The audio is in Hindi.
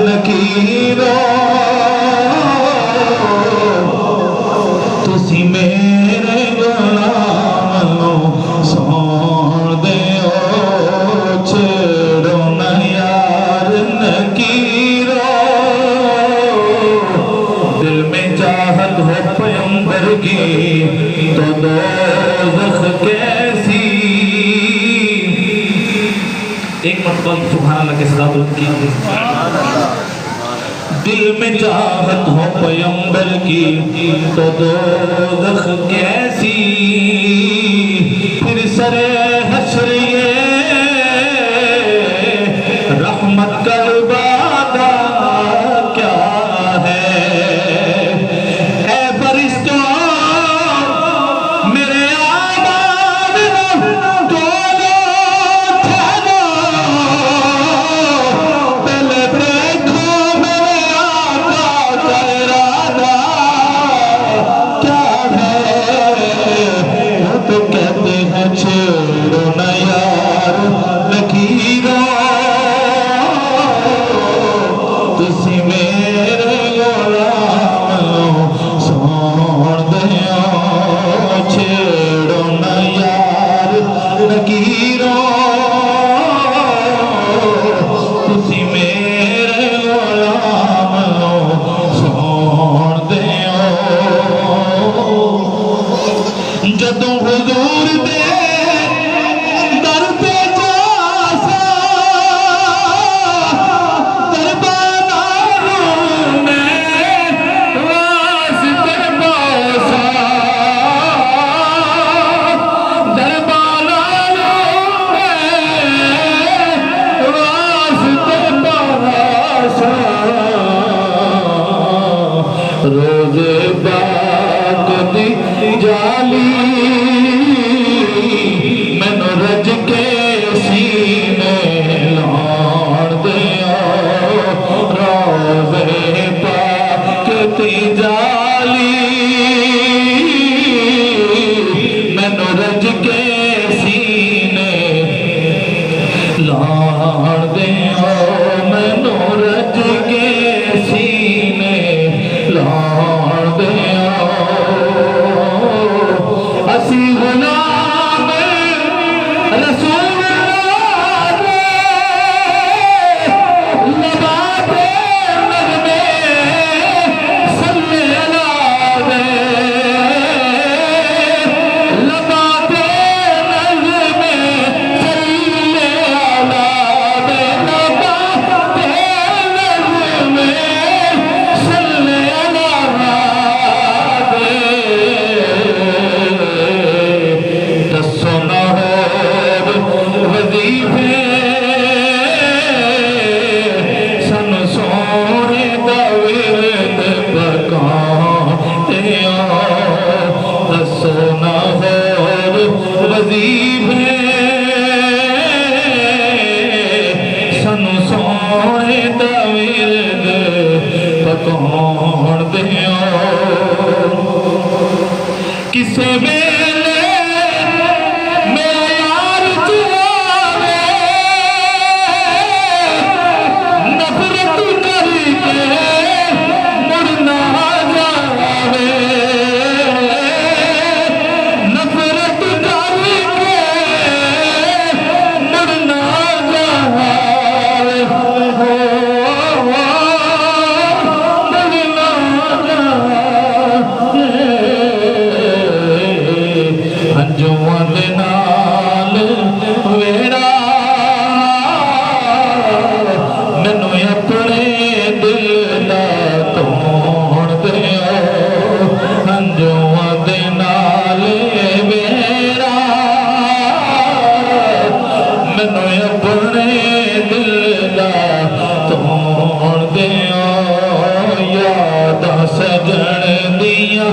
नकीरो तुसी मेरे गुलाम सौण दे छेड़ो न यार नकीरो दिल में चाहत हो पैगंबर की तो दोज़ख कैसी। एक मरतबा सुभान अल्लाह के सदा दुरूद की। दिल में चाहत हो पैगंबर की तो दोज़ख कैसी। फिर सरे हश्र ये रहमत का वादा क्या है। ऐ फरिश्तों मेरे आबाद दोनों ठहरो, पहले देखो मेरे आका का इरादा क्या है। वो तो कहते हैं छेड़ो न यार लकीरों तुसी मेरे गुलाम सौण दे छेड़ो न यार लकीरों तुसी मेरे गुलाम सौण दे। जदों हुजूर दे दर पे जासा दरबारों में वास्ते पासा दरबारों में वास्ते पासा रोज़े बाक दी जाली मैनू रज के सीने लाण दिया। रोज़े पाक दी जाली मैनू रज के सीने लाण दिया। मैनू रज के सीने लाण दिया। असी गुलाम रसूल दे लबाते नगमे सल्ले अला दे लबाते नगमे सल्ले अला दे लबाते नगमे सल्ले अला दे। दसो न होर वजीफे सानू सोने दा विरद पकाते आओ। दसो न होर वजीफे सानू सोने दा विरद पकाते आओ। किसे वेले मेरा यार जुआवे नफरत करके मुड़ ना जावे। नफरत करके मुड़ ना जावे। मुड़ ना जावे। अंजुआ दे नाल वेड़ा मैनू अपने दिल दा तोड़ दियो। अंजुआ दे नाल वेड़ा मैनू अपने दिल दा तोड़ दियो। यादां सजण दियां